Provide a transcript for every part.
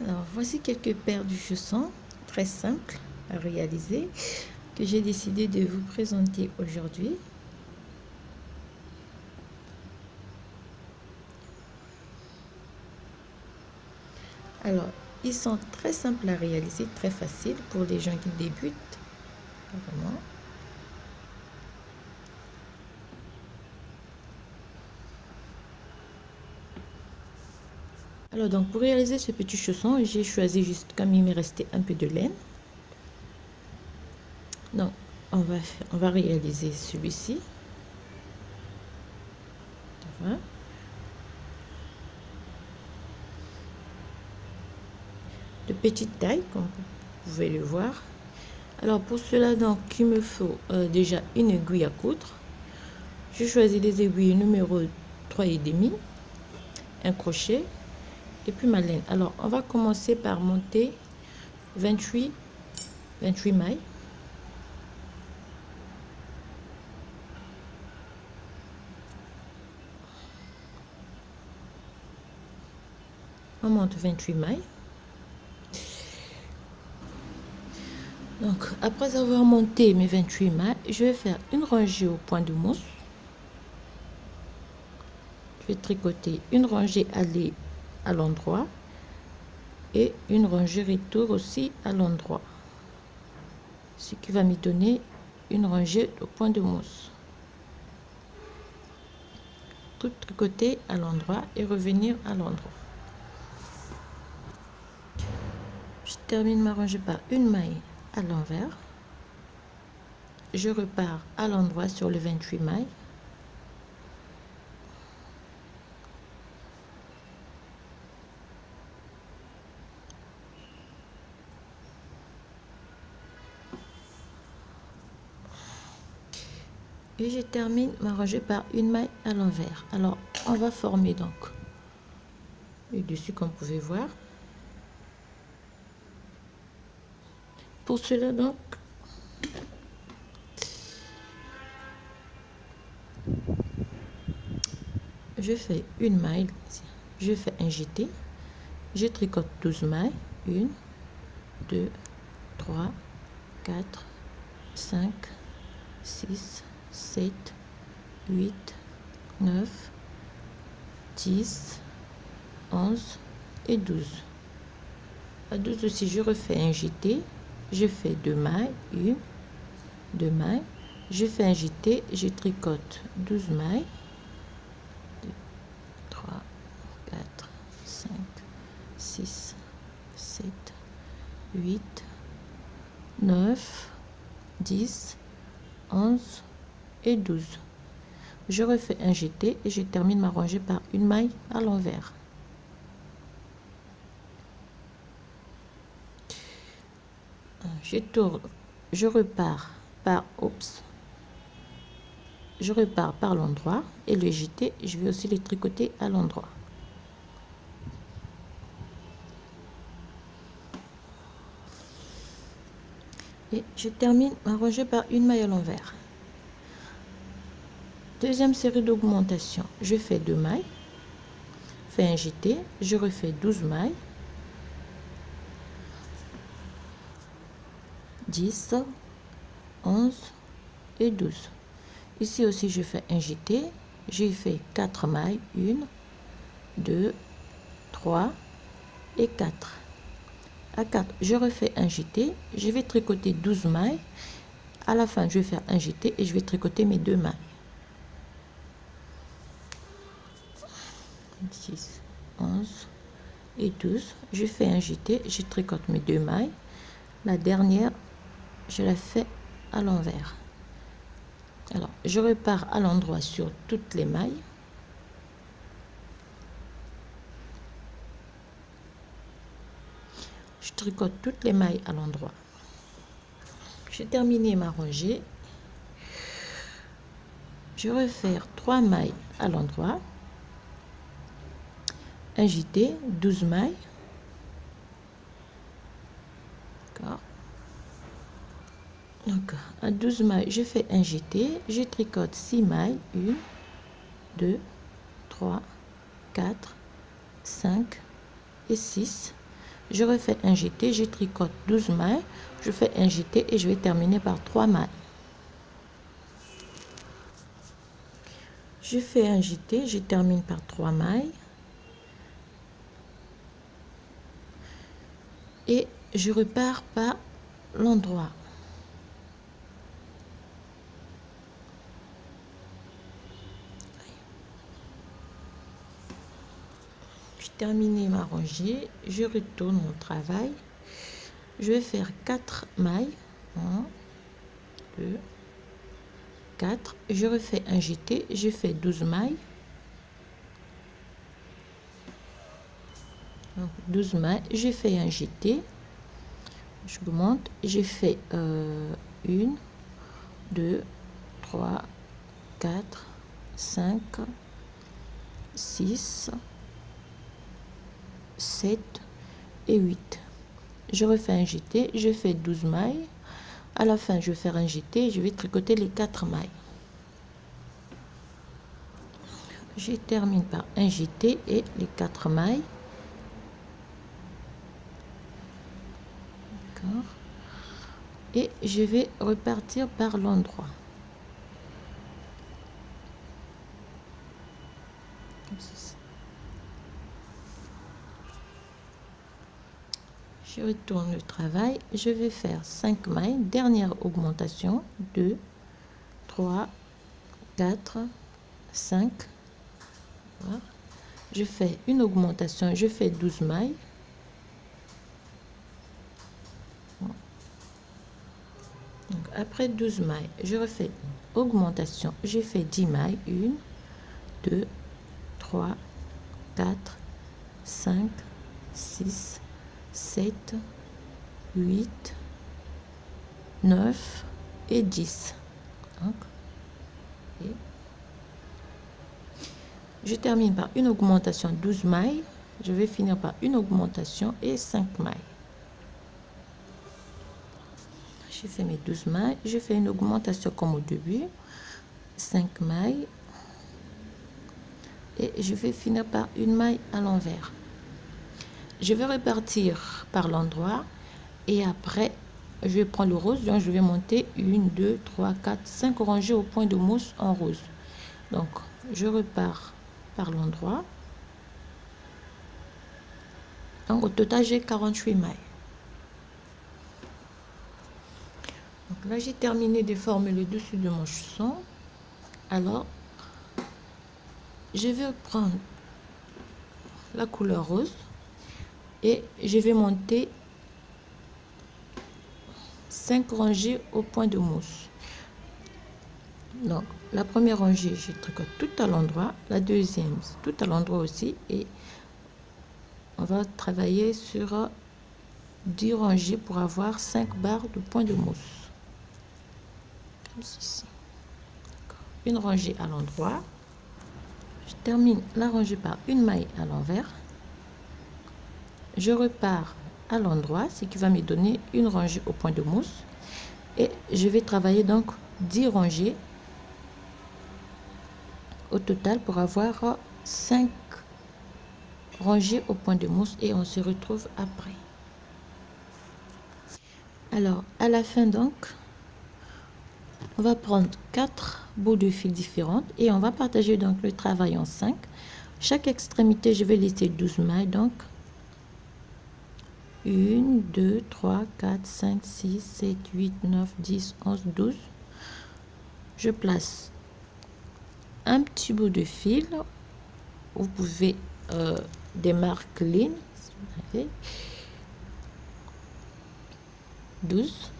Alors voici quelques paires de chaussons très simples à réaliser que j'ai décidé de vous présenter aujourd'hui. Alors ils sont très simples à réaliser, très faciles pour les gens qui débutent. Vraiment. Alors donc pour réaliser ce petit chausson, j'ai choisi juste comme il m'est resté un peu de laine. Donc on va réaliser celui-ci. Voilà. De petite taille comme vous pouvez le voir. Alors pour cela donc il me faut déjà une aiguille à coudre. Je choisis les aiguilles numéro 3,5, un crochet et puis ma laine. Alors on va commencer par monter 28 mailles. On monte 28 mailles. Donc après avoir monté mes 28 mailles, je vais faire une rangée au point de mousse. Je vais tricoter une rangée allée à l'endroit et une rangée retour aussi à l'endroit, ce qui va me donner une rangée au point de mousse. Tout tricoter à l'endroit et revenir à l'endroit. Je termine ma rangée par une maille à l'envers. Je repars à l'endroit sur le 28 mailles. Et je termine ma rangée par une maille à l'envers. Alors on va former donc le dessus comme vous pouvez voir. Pour cela donc je fais une maille, je fais un jeté, je tricote 12 mailles, 1 2 3 4 5 6 7 8 9 10 11 et 12. À 12 aussi je refais un jeté, je fais 2 mailles, 1 2 mailles, je fais un jeté, je tricote 12 mailles, 2 3 4 5 6 7 8 9 10 11 et 12. Je refais un jeté et je termine ma rangée par une maille à l'envers. Je tourne, je repars par l'endroit et le jeté, je vais aussi le tricoter à l'endroit. Et je termine ma rangée par une maille à l'envers. Deuxième série d'augmentation, je fais 2 mailles, fais un jeté, je refais 12 mailles, 10 11 et 12. Ici aussi je fais un jeté, j'ai fait 4 mailles, 1 2 3 et 4. À 4 je refais un jeté, je vais tricoter 12 mailles. À la fin je vais faire un jeté et je vais tricoter mes 2 mailles. 10 11 et 12, je fais un jeté, je tricote mes 2 mailles. La dernière je la fais à l'envers. Alors je repars à l'endroit sur toutes les mailles. Je tricote toutes les mailles à l'endroit. J'ai terminé ma rangée. Je vais faire 3 mailles à l'endroit, un jeté, 12 mailles. D'accord. Donc à 12 mailles je fais un jeté, je tricote 6 mailles, 1 2 3 4 5 et 6. je refais un jeté, je tricote 12 mailles, je fais un jeté et je vais terminer par 3 mailles. Je fais un jeté, je termine par 3 mailles et je repars par l'endroit. J'ai terminé ma rangée, je retourne au travail. Je vais faire 4 mailles. 1, 2, 4. Je refais un jeté, je fais 12 mailles. Donc 12 mailles, je fais un jeté. Je monte, j'ai fait 1, 2, 3, 4, 5, 6, 7 et 8. Je refais un jeté, je fais 12 mailles. À la fin, je vais faire un jeté, je vais tricoter les 4 mailles. Je termine par un jeté et les 4 mailles. D'accord. Et je vais repartir par l'endroit. Comme ceci. Je retourne le travail, je vais faire 5 mailles, dernière augmentation, 2, 3, 4, 5. Voilà. Je fais une augmentation, je fais 12 mailles. Donc, après 12 mailles, je refais une augmentation, je fais 10 mailles, 1, 2, 3, 4, 5, 6, 7, 8, 9 et 10. Donc, et je termine par une augmentation 12 mailles. Je vais finir par une augmentation et 5 mailles. J'ai fait mes 12 mailles. Je fais une augmentation comme au début. 5 mailles. Et je vais finir par une maille à l'envers. Je vais repartir par l'endroit. Et après, je vais prendre le rose. Donc, je vais monter 1, 2, 3, 4, 5 rangées au point de mousse en rose. Donc, je repars par l'endroit. Donc, au total, j'ai 48 mailles. Donc là, j'ai terminé de former le dessus de mon chusson. Alors, je vais prendre la couleur rose et je vais monter 5 rangées au point de mousse. Donc, la première rangée, je tricote tout à l'endroit, la deuxième, tout à l'endroit aussi, et on va travailler sur 10 rangées pour avoir 5 barres de point de mousse. Comme ceci. Une rangée à l'endroit. Je termine la rangée par une maille à l'envers. Je repars à l'endroit, ce qui va me donner une rangée au point de mousse. Et je vais travailler donc 10 rangées au total pour avoir 5 rangées au point de mousse et on se retrouve après. Alors, à la fin donc, on va prendre 4 bouts de fil différentes et on va partager donc le travail en 5. Chaque extrémité, je vais laisser 12 mailles donc. 1, 2, 3, 4, 5, 6, 7, 8, 9, 10, 11, 12. Je place un petit bout de fil. Vous pouvez des marques lignes. Si vous avez. 12.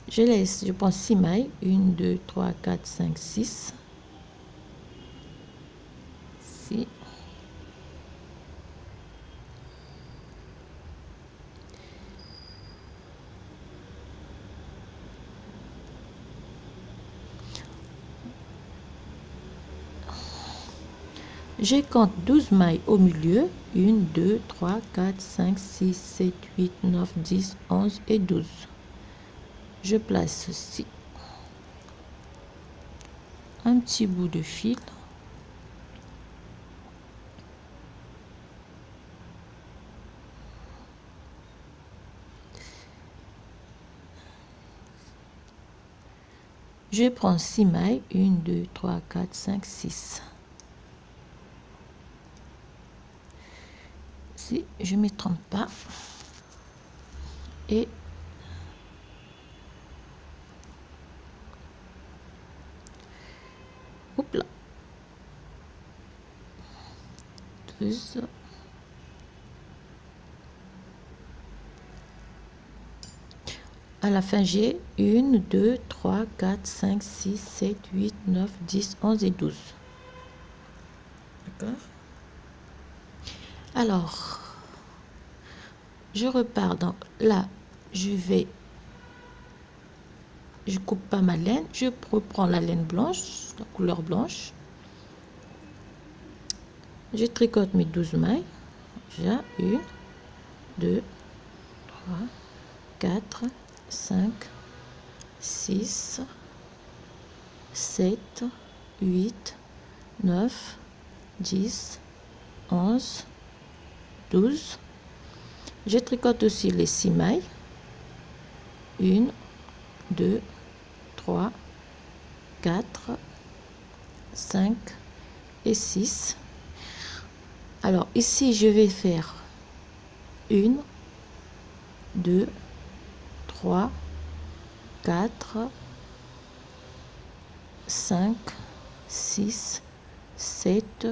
Je laisse, je prends 6 mailles. 1, 2, 3, 4, 5, 6. 6. Je compte 12 mailles au milieu. 1, 2, 3, 4, 5, 6, 7, 8, 9, 10, 11 et 12. Je place ceci. Un petit bout de fil. Je prends 6 mailles, 1, 2, 3, 4, 5, 6. Si je ne me trompe pas. Et hop là. 12. À la fin, j'ai 1, 2, 3, 4, 5, 6, 7, 8, 9, 10, 11 et 12. D'accord? Alors, je repars. Donc là, je coupe pas ma laine. Je reprends la laine blanche, la couleur blanche. Je tricote mes 12 mailles. J'ai 1, 2, 3, 4, 5, 6, 7, 8, 9, 10, 11, 12. Je tricote aussi les 6 mailles. 1, 2, 3, 4, 5 et 6. Alors ici, je vais faire 1, 2, 3, 4, 5, 6, 7,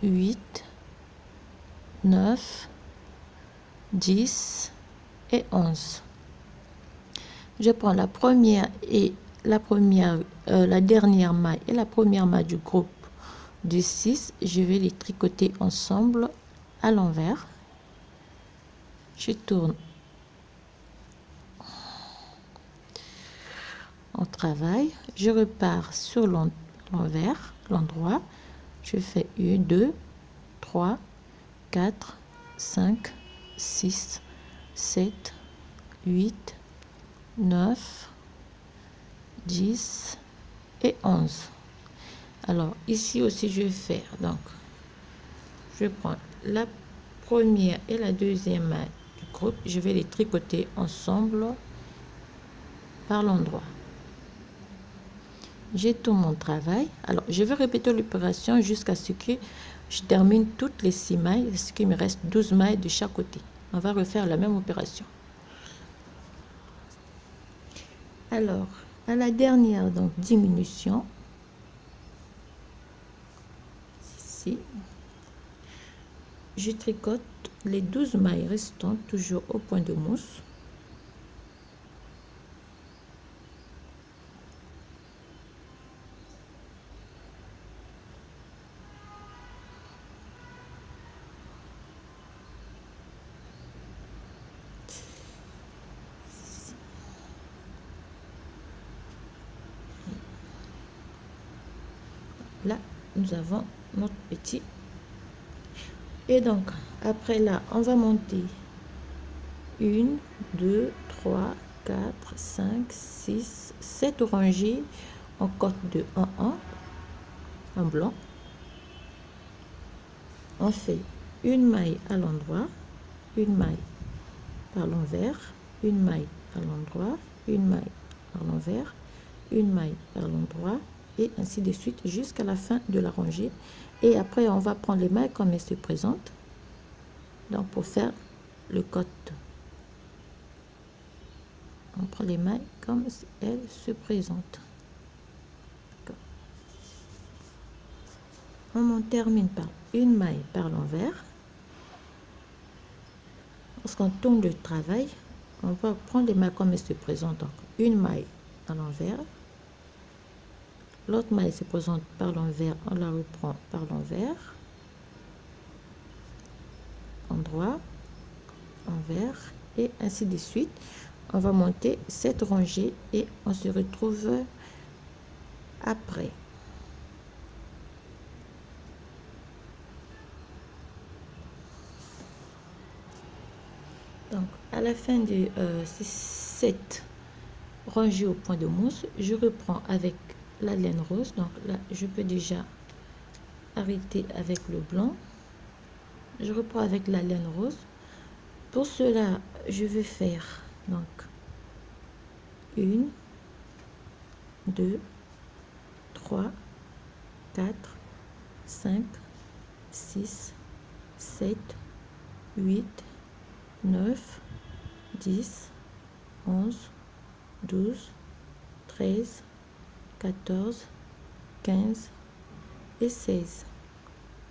8, 9, 10 et 11. Je prends la première et la dernière maille et la première maille du groupe de 6. Je vais les tricoter ensemble à l'envers. Je tourne en travail. Je repars sur l'envers, l'endroit. Je fais 1, 2, 3, 4, 5, 6, 7, 8, 9, 10 et 11. Alors ici aussi je vais faire, donc je prends la première et la deuxième maille du groupe, je vais les tricoter ensemble par l'endroit. J'ai tout mon travail. Alors je vais répéter l'opération jusqu'à ce que je termine toutes les 6 mailles, ce qui me reste 12 mailles de chaque côté. On va refaire la même opération. Alors à la dernière donc diminution, ici je tricote les 12 mailles restantes toujours au point de mousse. Là nous avons notre petit, et donc après là on va monter 1, 2, 3, 4, 5, 6, 7 rangées en cote de 1 en blanc. On fait une maille à l'endroit, une maille par l'envers, une maille à l'endroit, une maille par l'envers, une maille par l'endroit, et ainsi de suite jusqu'à la fin de la rangée. Et après on va prendre les mailles comme elles se présentent, donc pour faire le cote on prend les mailles comme elles se présentent. On termine par une maille par l'envers. Lorsqu'on tourne le travail, on va prendre les mailles comme elles se présentent. Donc une maille à l'envers, l'autre maille se présente par l'envers, on la reprend par l'envers, endroit, envers, et ainsi de suite. On va monter cette rangée et on se retrouve après. Donc à la fin de cette rangée au point de mousse, je reprends avec la laine rose. Donc là je peux déjà arrêter avec le blanc. Je reprends avec la laine rose. Pour cela je vais faire donc 1, 2, 3, 4, 5, 6, 7, 8, 9, 10, 11, 12, 13, 14, 15 et 16.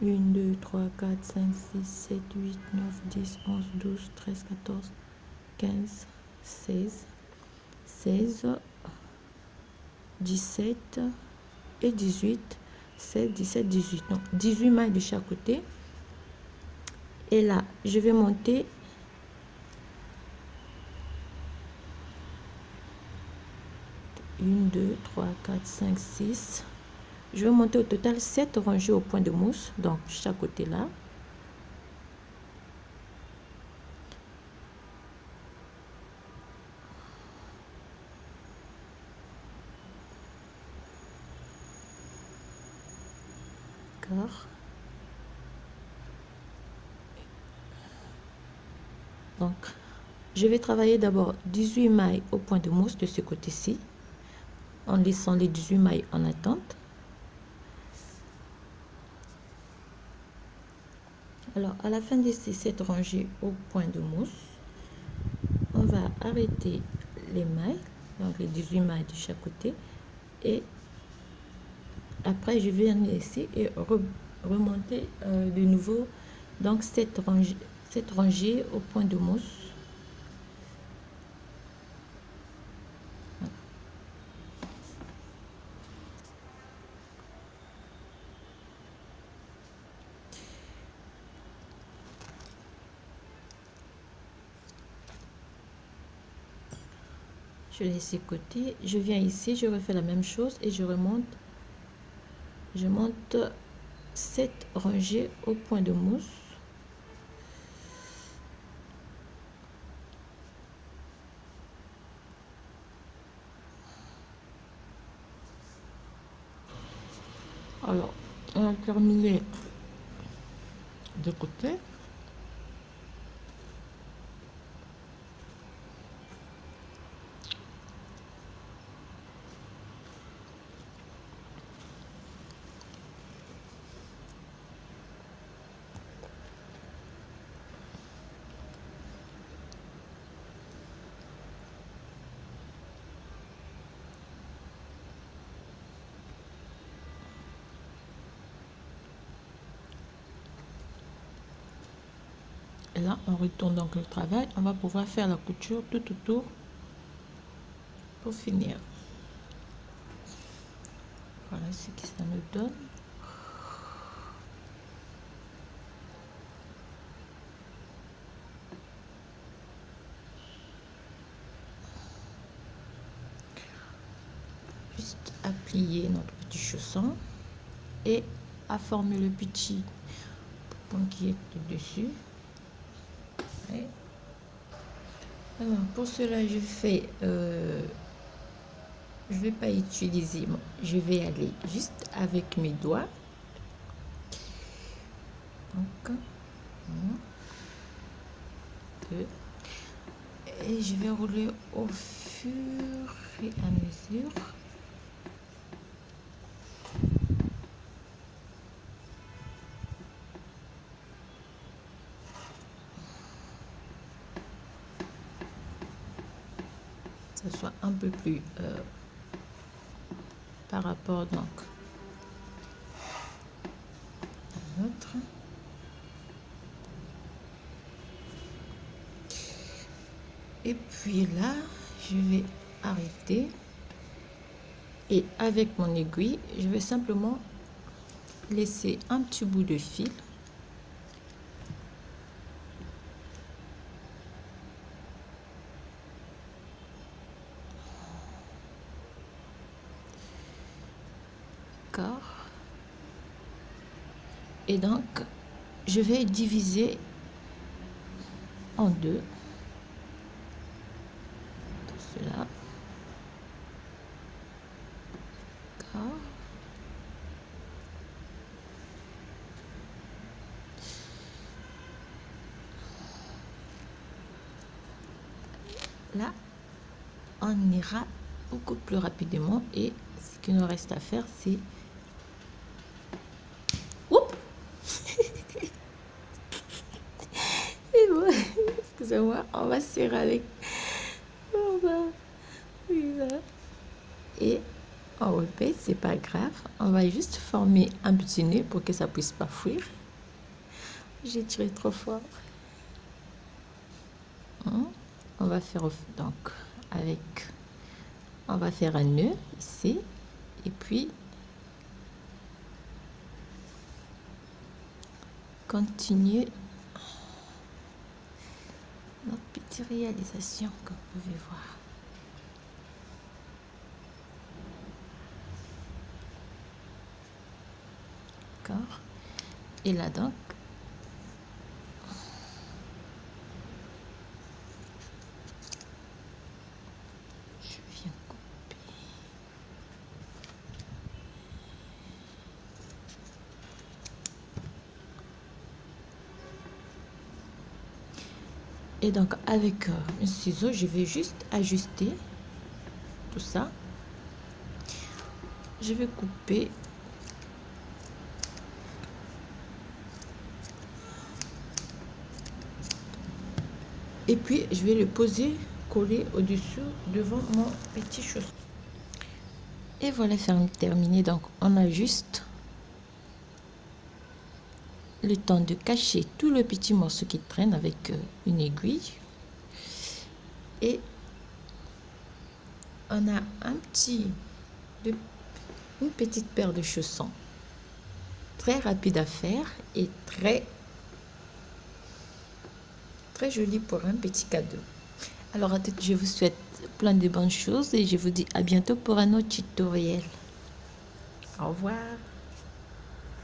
1, 2, 3, 4, 5, 6, 7, 8, 9, 10, 11, 12, 13, 14, 15, 16, 16, 17 et 18, 16, 17, 18. Donc 18 mailles de chaque côté. Et là, je vais monter 1, 2, 3, 4, 5, 6. Je vais monter au total 7 rangées au point de mousse, donc chaque côté là. D'accord. Donc, je vais travailler d'abord 18 mailles au point de mousse de ce côté-ci, en laissant les 18 mailles en attente. Alors, à la fin de ces 7 rangées au point de mousse, on va arrêter les mailles, donc les 18 mailles de chaque côté, et après je vais venir ici et remonter de nouveau donc 7 rangées au point de mousse. Je laisse de côté, je viens ici, je refais la même chose et je monte 7 rangées au point de mousse. Alors, on a terminé de côté. Et là, on retourne donc le travail. On va pouvoir faire la couture tout autour pour finir. Voilà ce que ça nous donne. Juste à plier notre petit chausson et à former le petit point qui est dessus. Et alors, pour cela, je fais je vais pas utiliser, je vais aller juste avec mes doigts. Donc 1, 2, et je vais rouler au fur et à mesure. Ça soit un peu plus par rapport donc à l'autre. Et puis là, je vais arrêter et avec mon aiguille, je vais simplement laisser un petit bout de fil. D'accord. Et donc, je vais diviser en deux. Cela. D'accord. Là, on ira beaucoup plus rapidement. Et ce qu'il nous reste à faire, c'est... Oups. Et voilà, excusez-moi, on va serrer avec... Et on répète, c'est pas grave. On va juste former un petit nœud pour que ça puisse pas fuir. J'ai tiré trop fort. On va faire donc avec... On va faire un nœud ici. Et puis... continuer notre petite réalisation, comme vous pouvez voir. D'accord. Et là donc, je viens couper. Et donc avec un ciseau, je vais juste ajuster tout ça. Je vais couper et puis je vais le poser collé au-dessus devant mon petit chausson. Et voilà, terminé. Donc on a juste le temps de cacher tout le petit morceau qui traîne avec une aiguille. Et on a une petite paire de chaussons très rapide à faire et très joli pour un petit cadeau. Alors je vous souhaite plein de bonnes choses et je vous dis à bientôt pour un autre tutoriel. Au revoir.